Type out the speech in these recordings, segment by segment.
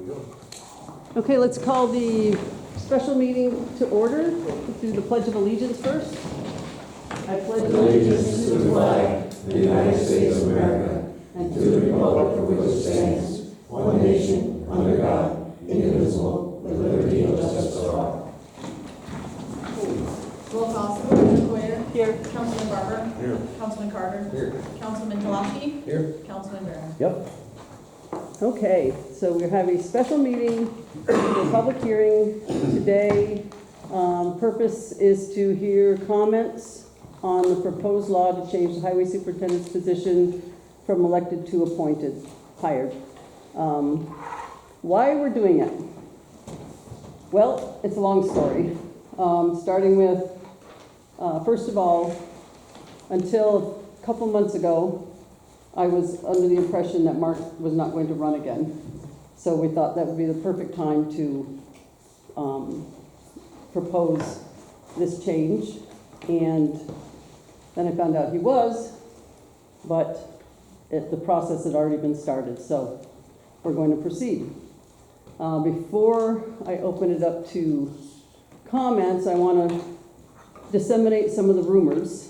we go. Okay, let's call the special meeting to order. Let's do the Pledge of Allegiance first. I pledge Allegiance to the flag of the United States of America and to the republic for which it stands, one nation, under God, indivisible, with liberty and justice for all. Roll call, Councilman Coyer. Here. Councilman Barber. Here. Councilman Carter. Here. Councilman Talachi. Here. Councilman Barron. Yep. Okay, so we're having a special meeting, a public hearing today. Purpose is to hear comments on the proposed law to change the highway superintendent's position from elected to appointed, hired. Why we're doing it? Well, it's a long story. Starting with, first of all, until a couple months ago, I was under the impression that Mark was not going to run again. So we thought that would be the perfect time to propose this change. And then I found out he was, but the process had already been started. So we're going to proceed. Before I open it up to comments, I want to disseminate some of the rumors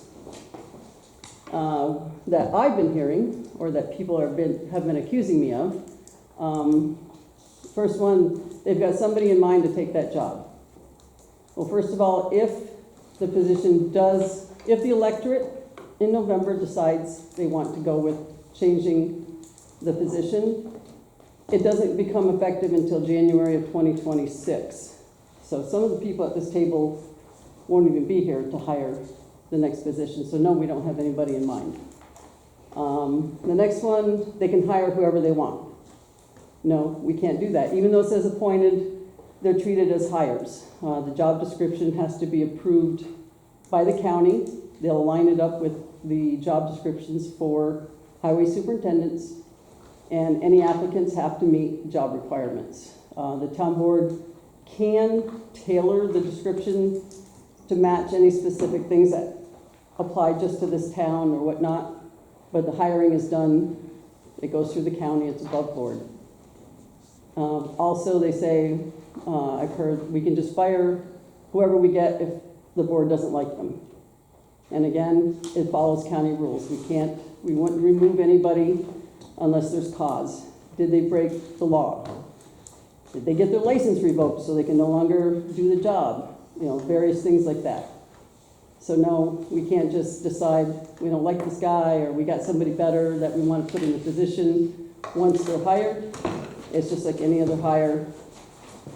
that I've been hearing, or that people have been accusing me of. First one, they've got somebody in mind to take that job. Well, first of all, if the electorate in November decides they want to go with changing the position, it doesn't become effective until January of 2026. So some of the people at this table won't even be here to hire the next position. So no, we don't have anybody in mind. The next one, they can hire whoever they want. No, we can't do that. Even though it says appointed, they're treated as hires. The job description has to be approved by the county. They'll line it up with the job descriptions for highway superintendents, and any applicants have to meet job requirements. The town board can tailor the description to match any specific things that apply just to this town or whatnot, but the hiring is done, it goes through the county, it's above board. Also, they say, I've heard, we can just fire whoever we get if the board doesn't like them. And again, it follows county rules. We wouldn't remove anybody unless there's cause. Did they break the law? Did they get their license revoked so they can no longer do the job? You know, various things like that. So no, we can't just decide we don't like this guy or we got somebody better that we want to put in the position once they're hired. It's just like any other hire.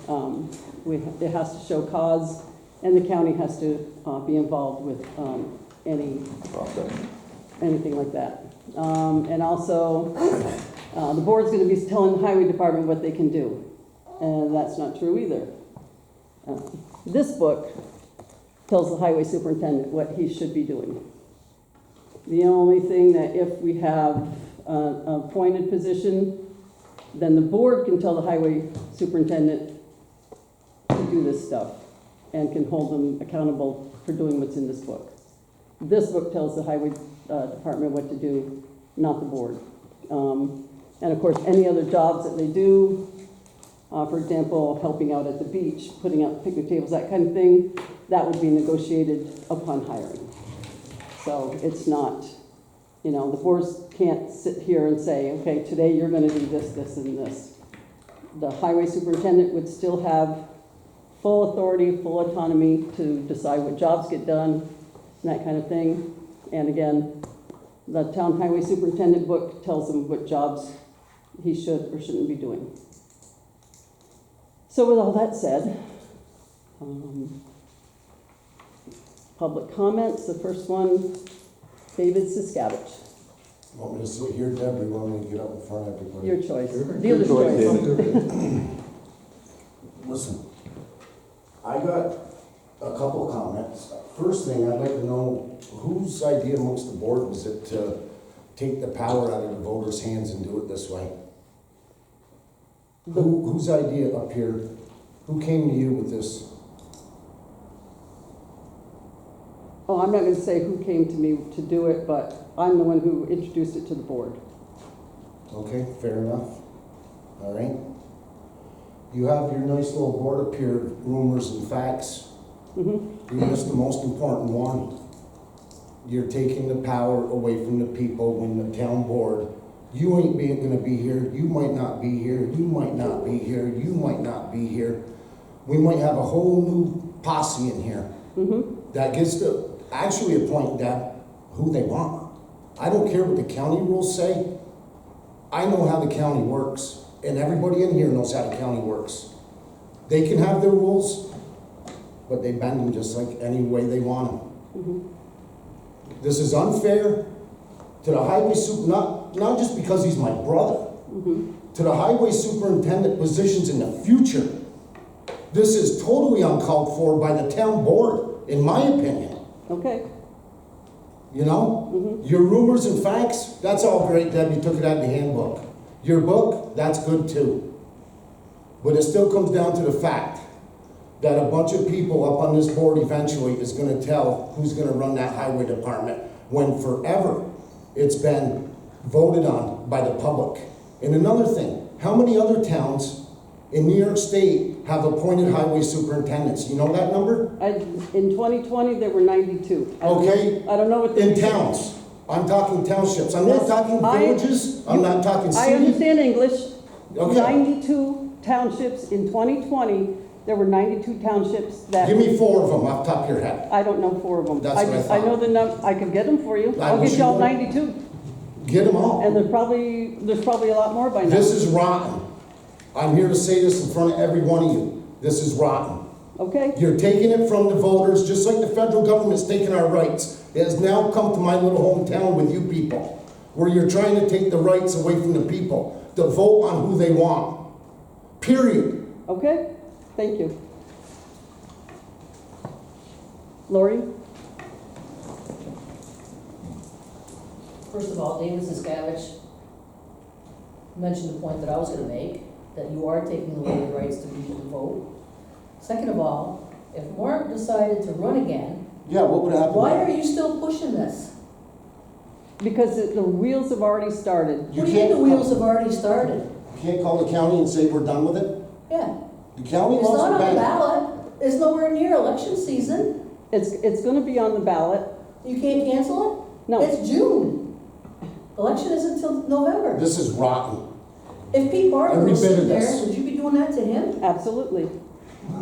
It has to show cause, and the county has to be involved with anything like that. And also, the board's going to be telling the highway department what they can do, and that's not true either. This book tells the highway superintendent what he should be doing. The only thing that if we have an appointed position, then the board can tell the highway superintendent to do this stuff and can hold them accountable for doing what's in this book. This book tells the highway department what to do, not the board. And of course, any other jobs that they do, for example, helping out at the beach, putting out picnic tables, that kind of thing, that would be negotiated upon hiring. So it's not, the boards can't sit here and say, okay, today you're going to do this, this, and this. The highway superintendent would still have full authority, full autonomy to decide what jobs get done, and that kind of thing. And again, the town highway superintendent book tells him what jobs he should or shouldn't be doing. So with all that said, public comments. The first one, David Siskavich. Want me to sit here, Deb, or you want me to get up in front of everybody? Your choice. Your Dealer's choice, choice. Listen, I got a couple comments. First thing, I'd like to know whose idea amongst the board was it to take the power out of the voters' hands and do it this way? Whose idea up here? Who came to you with this? Oh, I'm not going to say who came to me to do it, but I'm the one who introduced it to the board. Okay, fair enough. All right. You have your nice little board up here, rumors and facts. You missed the most important one. You're taking the power away from the people when the town board, you ain't gonna be here, you might not be here, you might not be here, you might not be here. We might have a whole new posse in here that gets to actually appoint that who they want. I don't care what the county rules say. I know how the county works, and everybody in here knows how the county works. They can have their rules, but they bend them just like any way they want them. This is unfair to the highway super, not just because he's my brother, to the highway superintendent positions in the future. This is totally uncalled for by the town board, in my opinion. Okay, You know? Your rumors and facts, that's all great, Deb, you took it out of the handbook. Your book, that's good too. But it still comes down to the fact that a bunch of people up on this board eventually is gonna tell who's gonna run that highway department when forever it's been voted on by the public. And another thing, how many other towns in New York State have appointed highway superintendents? You know that number? in 2020, there were 92. Okay. I don't know what the. In towns. I'm talking townships. I'm not This- talking villages. I'm not talking I cities. understand English. Okay. 92 townships in 2020, there were 92 townships that. Give me 4 of them off the top of your head. I don't know 4 of them. That's what I I know thought. the I could get them for you. I I'll wish get you y'all would. 92. Get them all. And there's probably a lot more by now. This is rotten. I'm here to say this in front of every one of you. This is rotten. Okay, You're taking it from the voters, just like the federal government's taking our rights. It has now come to my little hometown with you people, where you're trying to take the rights away from the people to vote on who they want. Period. okay, thank you. Lori? First of all, David Siskavich mentioned the point that I was gonna make, that you are taking away the rights to people to vote. Second of all, if Mark decided to run again, Yeah, what would happen? why are you still pushing this? Because the wheels have already started. You What do you mean the can't- wheels have already started? You can't call the county and say we're done with it? Yeah, The county it's wants not to on the bank. ballot, it's nowhere near election season, It's gonna be on the ballot. you can't cancel it? No, It's June. Election isn't until November. This is rotten. If Pete Barton Every was bit of sitting there, this. would you be doing that to him? absolutely.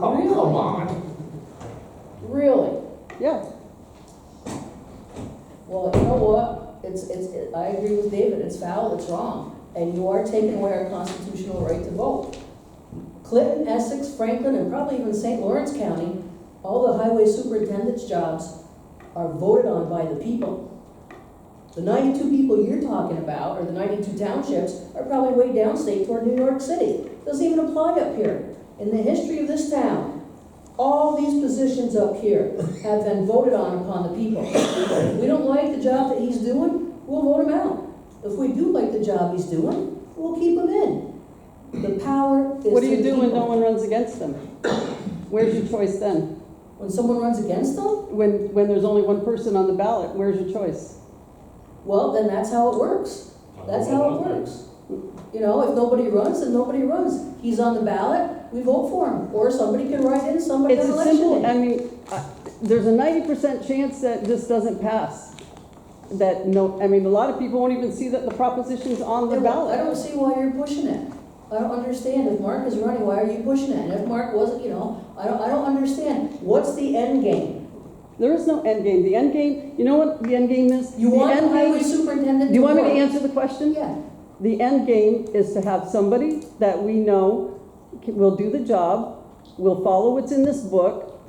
Oh, Really? come on. Really? Yeah, Well, you know what? I agree with David, it's foul, it's wrong, and you are taking away our constitutional right to vote. Clinton, Essex, Franklin, and probably even St. Lawrence County, all the highway superintendent's jobs are voted on by the people. The 92 people you're talking about, or the 92 townships, are probably way downstate toward New York City. Doesn't even apply up here. In the history of this town, all these positions up here have been voted on upon the people. If we don't like the job that he's doing, we'll vote him out. If we do like the job he's doing, we'll keep him in. The power is to the people. what do you do when no one runs against them? Where's your choice then? When someone runs against them, When there's only one person on the ballot, where's your choice? well, then that's how it works. That's how it works. You know, if nobody runs, then nobody runs. He's on the ballot, we vote for him. Or somebody can write in somebody It's on a election simple, day. I mean, there's a 90% chance that this doesn't pass. That no, I mean, a lot of people won't even see that the proposition's on the Yeah, well, I ballot. don't see why you're pushing it. I don't understand. If Mark is running, why are you pushing it? And if Mark wasn't, you know, I don't understand. What's the end game? There is no end game. The end game, you know what the end game is? You The want the end highway game- superintendent to Do you want me to work. answer the question? Yeah. The end game is to have somebody that we know will do the job, will follow what's in this book,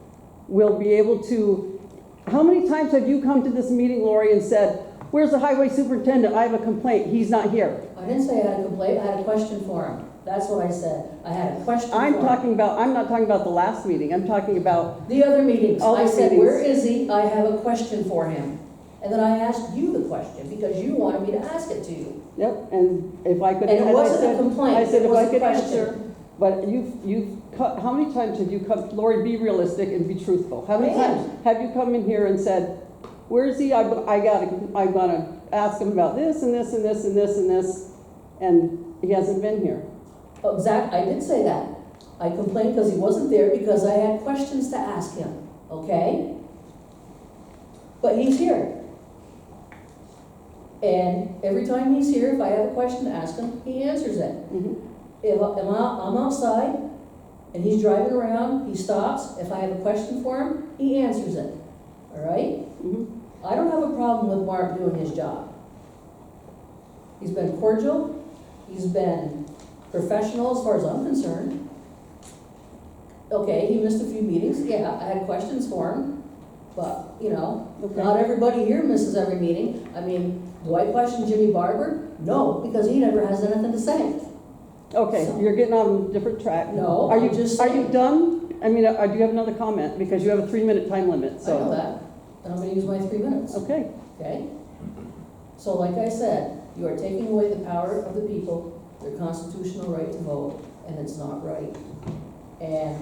will be able to, how many times have you come to this meeting, Lori, and said, where's the highway superintendent? I have a complaint. He's not here. I didn't say I had a complaint. I had a question for him. That's what I said. I had a question for him. I'm not talking about the last meeting. I'm talking about, The other meetings. All I the said, meetings. where is he? I have a question for him. And then I asked you the question because you wanted me to ask it to you. yep, and if I could. And it I wasn't a said- complaint, I said it if was I a could question. answer, but how many times have you come, Lori, be realistic and be truthful. How many I am. times have you come in here and said, where is he? I'm gonna ask him about this and this and this and this and this, and he hasn't been here. Oh, Zach, I did say that. I complained because he wasn't there because I had questions to ask him, okay? But he's here. And every time he's here, if I have a question to ask him, he answers it. Mhm. If I'm outside and he's driving around, he stops. If I have a question for him, he answers it, all right? Mhm. I don't have a problem with Mark doing his job. He's been cordial, he's been professional as far as I'm concerned. Okay, he missed a few meetings, yeah, I had questions for him, but, you know, Okay. not everybody here misses every meeting. I mean, do I question Jimmy Barber? No, because he never has anything to say. Okay, So- you're getting on a different track. No, Are you, I'm just are you saying. done? I mean, do you have another comment? Because you have a 3-minute time limit, I know so. that, and I'm gonna use my 3 minutes. Okay, Okay? So like I said, you are taking away the power of the people, their constitutional right to vote, and it's not right. And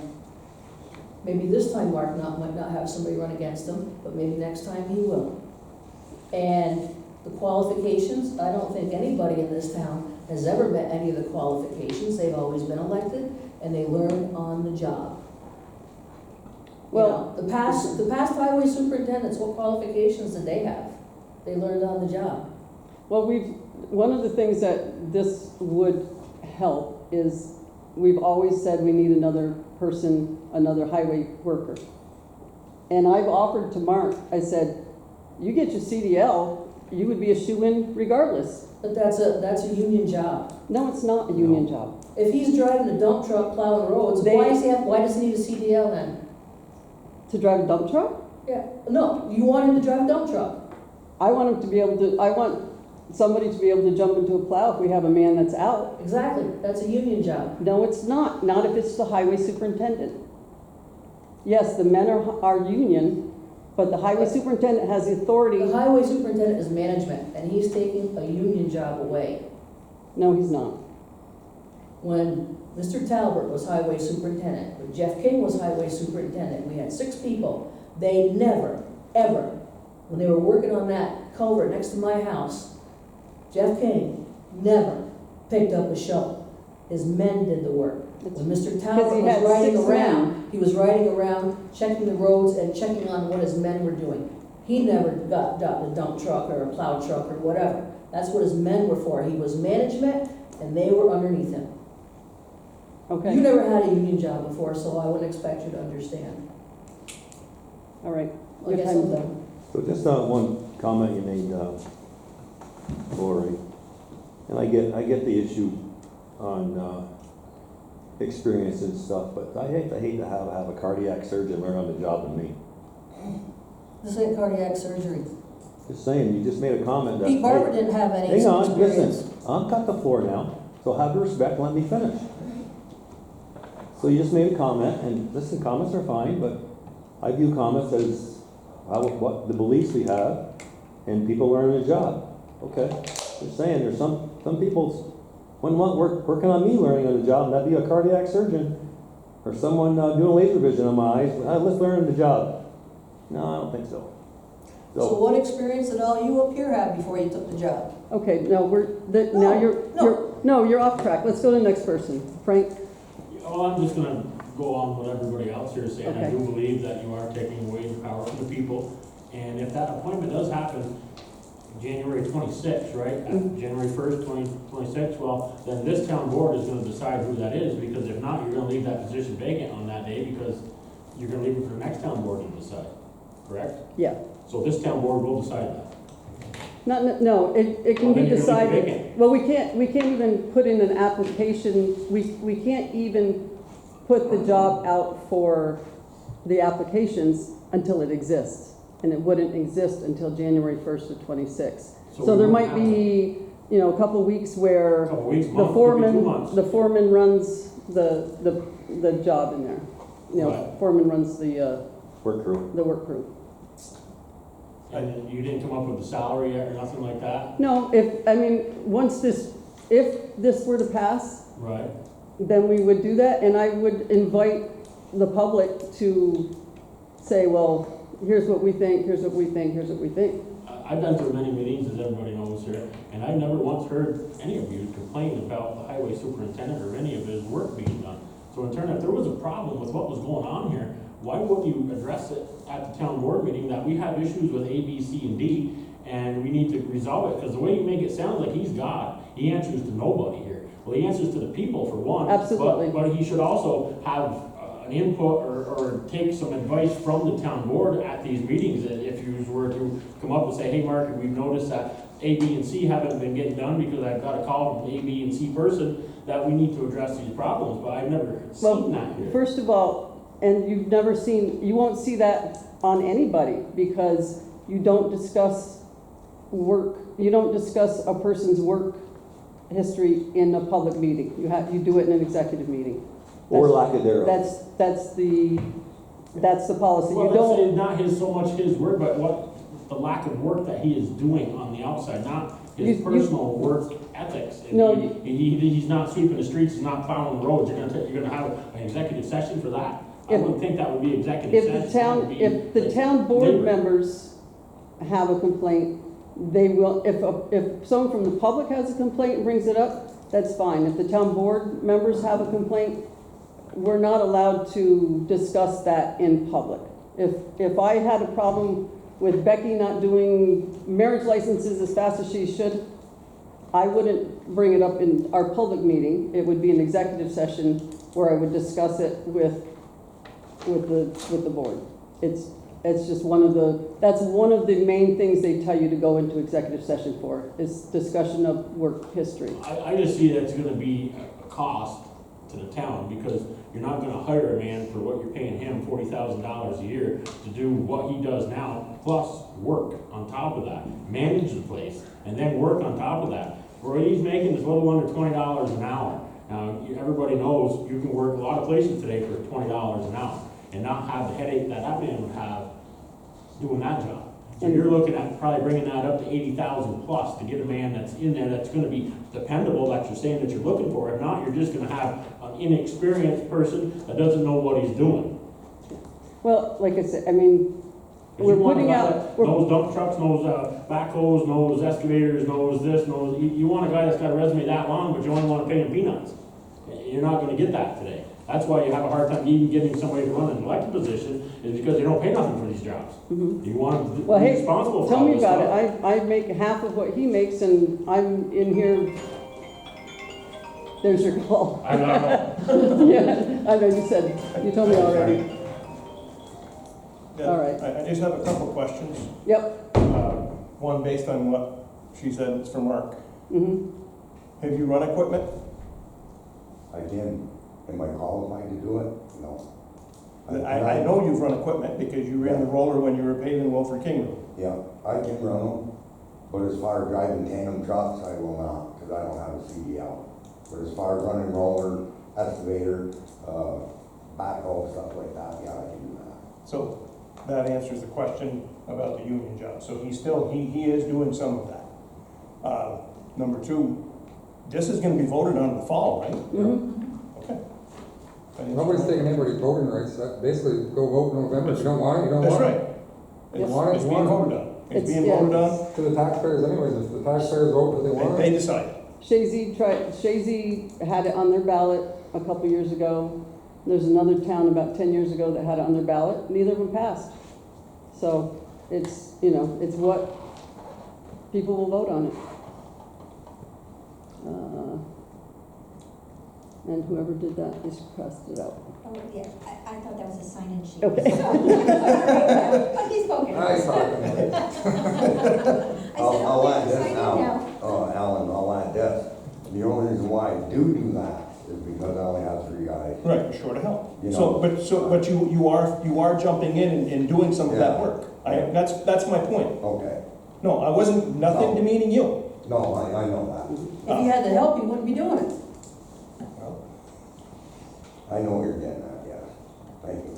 maybe this time Mark might not have somebody run against him, but maybe next time he will. And the qualifications, I don't think anybody in this town has ever met any of the qualifications. They've always been elected, and they learn on the job. Well- You know, the past highway superintendents, what qualifications did they have? They learned on the job. well, one of the things that this would help is, we've always said we need another person, another highway worker. And I've offered to Mark, I said, you get your CDL, you would be a shoo-in regardless. But that's a union job. No, it's not a union job. If he's driving a dump truck plowing roads, They- why does he need a CDL then? To drive a dump truck? Yeah, no, you want him to drive a dump truck. I want him to be able to, I want somebody to be able to jump into a plow if we have a man that's out. Exactly, that's a union job. No, it's not if it's the highway superintendent. Yes, the men are union, but the highway superintendent has the authority. The highway superintendent is management, and he's taking a union job away. No, he's not. When Mr. Talbert was highway superintendent, when Jeff King was highway superintendent, we had 6 people. They never, ever, when they were working on that culvert next to my house, Jeff King never picked up a shovel. His men did the work. When Mr. Talbot he was had riding 6 around, men. he was riding around, checking the roads and checking on what his men were doing. He never got a dump truck or a plow truck or whatever. That's what his men were for. He was management, and they were underneath him. You Okay, never had a union job before, so I wouldn't expect you to understand. all right. I Your guess time's I'm up. done. So just one comment you made, Lori, and I get the issue on experience and stuff, but I hate to have a cardiac surgeon learn on the job than me. This ain't cardiac surgery. Just saying, you just made a comment that. Pete Barber hey, didn't have any hang on, experience. listen, I've got the floor now, so have the respect, let me finish. So you just made a comment, and listen, comments are fine, but I view comments as what the beliefs we have, and people learning the job. Okay, just saying, there's some people wouldn't want working on me learning on the job, and that'd be a cardiac surgeon, or someone doing laser vision on my eyes. Let's learn the job. No, I don't think so. So what experience did all you up here have before you took the job? Okay, no, No, no. you're off track. Let's go to the next person. Frank? Well, I'm just gonna go on what everybody else here is saying. I Okay. do believe that you are taking away the power from the people. And if that appointment does happen January 26th, right? January 1st, 2026, well, then this town board is gonna decide who that is, because if not, you're gonna leave that position vacant on that day, because you're gonna leave it for the next town board to decide, correct? Yeah. So this town board will decide that. No, it can Well, be then you're gonna leave it decided. vacant. Well, we can't even put in an application, we can't even put the job out for the applications until it exists. And it wouldn't exist until January 1st of 26. So we there won't might have be, a couple weeks where A couple weeks, the month, could be 2 foreman, months. the foreman runs the job in there. Right. Foreman runs the Work crew. work crew. And you didn't come up with a salary yet or nothing like that? No, if this were to pass, Right. then we would do that, and I would invite the public to say, well, here's what we think, here's what we think, here's what we think. I've been through many meetings, as everybody knows here, and I've never once heard any of you complain about the highway superintendent or any of his work being done. So in turn, if there was a problem with what was going on here, why wouldn't you address it at the town board meeting that we have issues with A, B, C, and D, and we need to resolve it? Because the way you make it sound like he's God, he answers to nobody here. Well, he answers to the people for one. Absolutely. But he should also have an input or take some advice from the town board at these meetings. If you were to come up and say, hey, Mark, we've noticed that A, B, and C haven't been getting done because I've got a call from an A, B, and C person that we need to address these problems, but I've never seen that here. First of all, and you've never seen, you won't see that on anybody because you don't discuss work, you don't discuss a person's work history in a public meeting. You do it in an executive meeting. Or That's- lack of thereof. That's the policy. Well, You don't, it's not so much his work, but what the lack of work that he is doing on the outside, not his You- personal work ethics. And No, he's not sweeping the streets, he's not plowing the roads. You're gonna have an executive session for that? I If- wouldn't think that would be executive session. if That would be if the like town board labor. members have a complaint, they will, if someone from the public has a complaint and brings it up, that's fine. If the town board members have a complaint, we're not allowed to discuss that in public. If I had a problem with Becky not doing marriage licenses as fast as she should, I wouldn't bring it up in our public meeting. It would be an executive session where I would discuss it with the board. It's just that's one of the main things they tell you to go into executive session for, is discussion of work history. I just see that's gonna be a cost to the town, because you're not gonna hire a man for what you're paying him, $40,000 a year, to do what he does now, plus work on top of that, manage the place, and then work on top of that. What he's making is a little under $20 an hour. Now, everybody knows you can work a lot of places today for $20 an hour, and not have the headache that man would have doing that job. So you're looking at probably bringing that up to 80,000 plus to get a man that's in there that's gonna be dependable, that you're saying that you're looking for. If not, you're just gonna have an inexperienced person that doesn't know what he's doing. Well, like I said, I mean, we're putting out, Knows dump trucks, knows backhoes, knows excavators, knows this, knows, you want a guy that's got a resume that long, but you only wanna pay him peanuts. You're not gonna get that today. That's why you have a hard time even getting somebody to run an elected position, is because they don't pay nothing for these jobs. You want to be well, hey, responsible for tell all me this about stuff. it. I make half of what he makes and I'm in here. There's your call. I don't know. Yeah, I know, you told me already. Yeah, All right. I just have a couple of questions. Yep. One based on what she said, it's for Mark. Mhm. Have you run equipment? Again, am I qualified to do it? No. I know you've run equipment because you ran the roller when you were paving Wilford King Road. Yeah, I can run them, but as far as driving tandem trucks, I will not, because I don't have a CDL. But as far as running roller, excavator, backhoe, stuff like that, yeah, I can do that. So that answers the question about the union job. So he is doing some of that. Number two, this is gonna be voted on in the fall, right? Okay. Nobody's taking anybody's voting rights, that basically go vote in November, if you don't want it, you don't That's want right. it. It's Want it, it's being want it. voted on. It's It's- being yeah. voted on, To the taxpayers anyways, if the taxpayers vote what they want. they decide. Shazy had it on their ballot a couple years ago. There's another town about 10 years ago that had it on their ballot. Neither of them passed. So it's, it's what people will vote on it. And whoever did that just crossed it out. Oh, yeah, I thought that was a sign-in sheet. Okay. But he's spoken. Nice talking. I said, I'll okay, add this sign in now, Alan, I'll add this. The only reason why I do that is because I only have 3 guys. Right, you're short of help. You So, know. but you are jumping in and doing some of that Yeah. work. That's my point. Okay, No, I wasn't, nothing demeaning you. no, I know that. If you had the help, you wouldn't be doing it. I know what you're getting at, yeah. Thank you.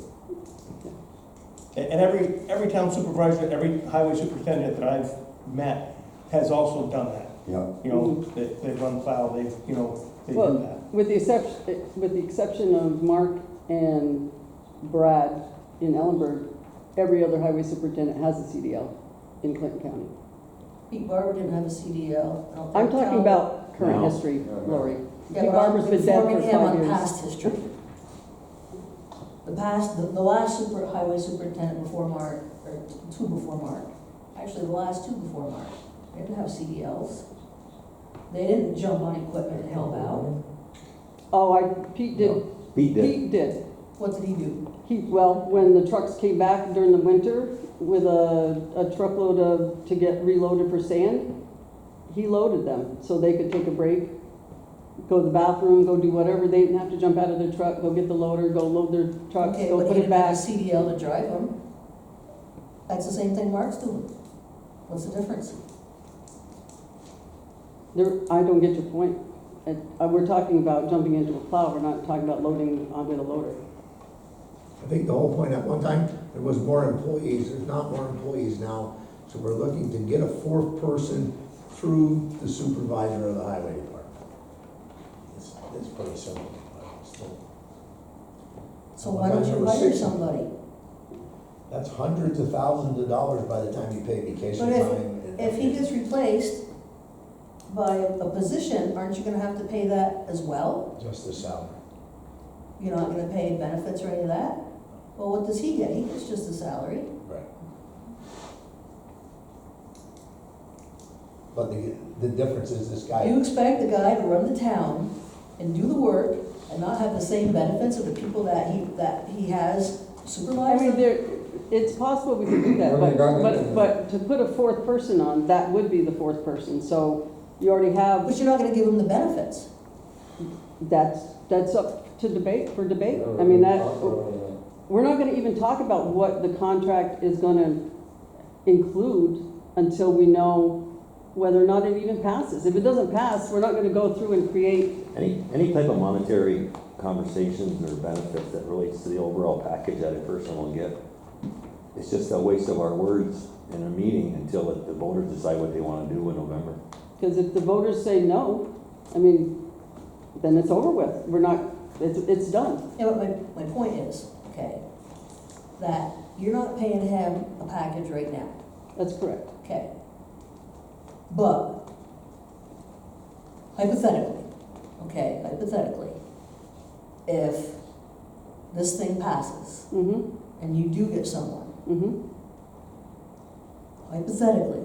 And every town supervisor, every highway superintendent that I've met has also done that. Yeah. You know, they've run plow, they do that. Well, with the exception of Mark and Brad in Ellenburg, every other highway superintendent has a CDL in Clinton County. Pete Barber didn't have a CDL. I'm talking about current No. history, Lori. Yeah, Pete but I'm Barber's been dead informing for him 5 on years. past history. the last highway superintendent before Mark, or two before Mark, actually the last two before Mark, they didn't have CDLs. They didn't jump on equipment and help out. Oh, Pete did. Pete did. Pete did. What did he do? Well, when the trucks came back during the winter with a truckload to get reloaded for sand, he loaded them so they could take a break, go to the bathroom, go do whatever. They didn't have to jump out of their truck, go get the loader, go load their trucks, Okay, go but put he it didn't have a back. CDL to drive them. That's the same thing Mark's doing. What's the difference? I don't get your point. We're talking about jumping into a plow, we're not talking about loading onto the loader. I think the whole point at one time, there was more employees, there's not more employees now. So we're looking to get a fourth person through the supervisor of the highway department. It's pretty simple. but still. So why don't you hire somebody? That's hundreds of thousands of dollars by the time you pay vacation But time. if he gets replaced by a position, aren't you gonna have to pay that as well? Just the salary. You're not gonna pay benefits or any of that? Well, what does he get? He gets just a salary. Right. But the difference is this guy. You expect the guy to run the town and do the work and not have the same benefits of the people that he has I supervised? mean, it's possible we could do that, Well, you got but it. to put a fourth person on, that would be the fourth person. So you already have, But you're not gonna give him the benefits. that's up to debate, for debate. I mean, we're not gonna even talk about what the contract is gonna include until we know whether or not it even passes. If it doesn't pass, we're not gonna go through and create, Any type of monetary conversations or benefits that relates to the overall package that a person will get, it's just a waste of our words in a meeting until the voters decide what they wanna do in November. because if the voters say no, I mean, then it's over with. We're not, it's done. Yeah, but my point is, okay, that you're not paying him a package right now, That's correct. okay? But hypothetically, if this thing passes Mm-hmm, and you do get someone, mm-hmm. hypothetically,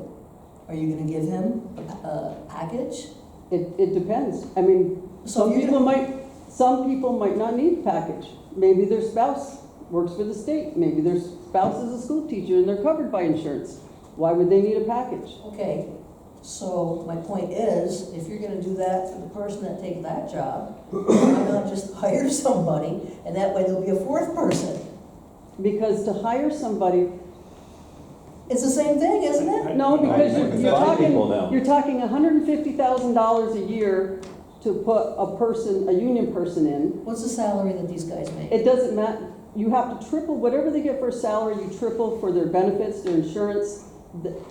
are you gonna give him a package? It depends. I mean, So some you're people gonna- might not need a package. Maybe their spouse works for the state. Maybe their spouse is a school teacher and they're covered by insurance. Why would they need a package? Okay, so my point is, if you're gonna do that for the person that takes that job, why not just hire somebody, and that way there'll be a fourth person? Because to hire somebody, It's the same thing, isn't it? no, because Right. you're Five people talking, now. you're talking $150,000 a year to put a union person in. What's the salary that these guys make? It doesn't matter. You have to triple, whatever they get for a salary, you triple for their benefits, their insurance,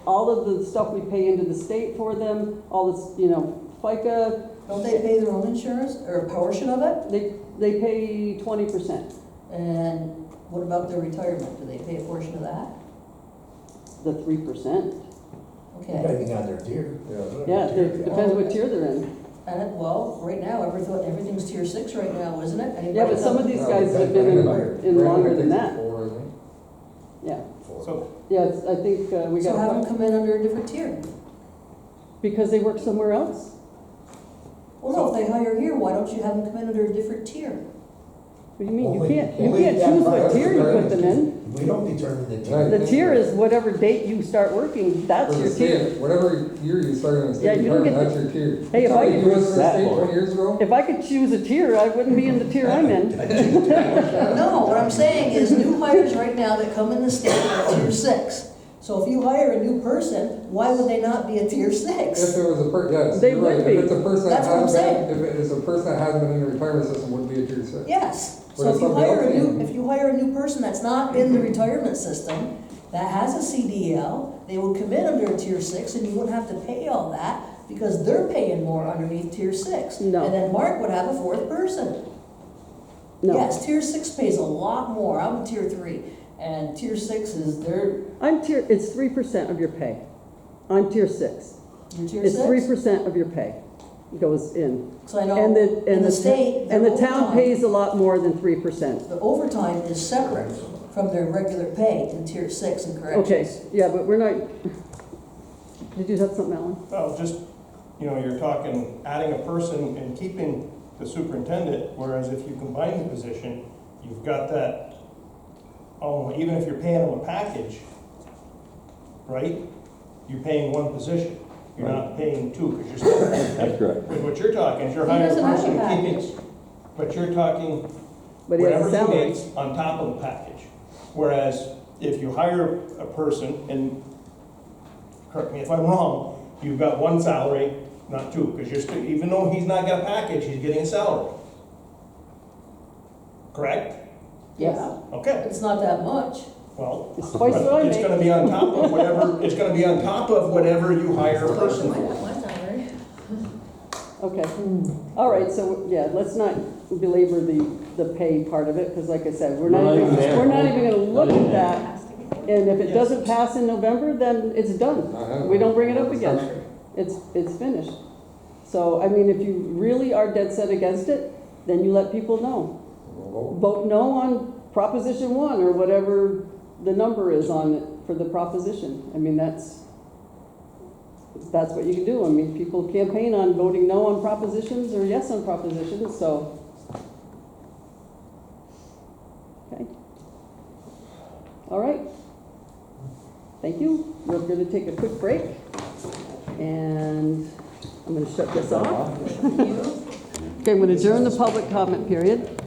all of the stuff we pay into the state for them, all this, FICA, Don't they pay their own insurance, or a portion of it? they pay 20%. And what about their retirement? Do they pay a portion of that? The 3%. Okay, Depending on their tier. Yeah, it depends what tier they're in. well, right now, everything's tier 6 right now, isn't it? Yeah, but some of these guys have been in longer than that. Yeah, So, yeah, I think we So have them got, come in under a different tier. because they work somewhere else. Well, no, if they hire here, why don't you have them come in under a different tier? What do you mean? You Only- can't only choose what that tier you put them in. We don't determine the tier. Right. The tier is whatever date you start working, that's For your the tier. state, whatever year you started in the Yeah, state you don't department, get that's your tier. Hey, if I You was in the That state board. 20 years ago? If I could choose a tier, I wouldn't be in the tier I'm in. No, what I'm saying is new hires right now that come in the state are tier 6. So if you hire a new person, why would they not be a tier If 6? it was a yes, They you're would right. be. If it's a person that That's what I'm hasn't been, if it is a person that hasn't been in the retirement system, would be a tier 6. Yes, But so if somebody else in- if you hire a new person that's not in the retirement system, that has a CDL, they would come in under a tier 6 and you wouldn't have to pay all that because they're paying more underneath tier 6. No. And then Mark would have a fourth person. No, Yes, tier 6 pays a lot more, I'm tier 3, and tier 6 is it's 3% of your pay. I'm tier 6. your tier It's 6? 3% of your pay. goes in. So I know And in the state, And their the town overtime- pays a lot more than 3%. The overtime is separate from their regular pay in tier 6 in Okay, corrections. yeah, but we're not, did you have something, Alan? Well, just, you're talking adding a person and keeping the superintendent, whereas if you combine the position, you've got that, even if you're paying them a package, right? You're paying one position. You're not paying two, because you're still. That's correct. But what you're talking is you're He hiring a doesn't have a person and package. keeping, but you're talking But he has a whatever he salary. makes on top of the package. Whereas if you hire a person, and correct me if I'm wrong, you've got one salary, not two, because you're still, even though he's not got a package, he's getting a salary. Correct? Yeah, Okay, it's not that much. well, It's twice what I it's make. gonna be on top of whatever, it's gonna be on top of whatever you hire a person for. My salary. Okay, all right, so, yeah, let's not belabor the pay part of it, because like I said, we're not even gonna look at that. And if it doesn't pass in November, then it's done. We don't bring it up again. It's finished. So, I mean, if you really are dead set against it, then you let people know. Vote no on Proposition 1 or whatever the number is on it for the proposition. I mean, that's what you can do. I mean, people campaign on voting no on propositions or yes on propositions, so. Okay. All right. Thank you. We're going to take a quick break. And I'm going to shut this off. Okay, I'm going to adjourn the public comment period.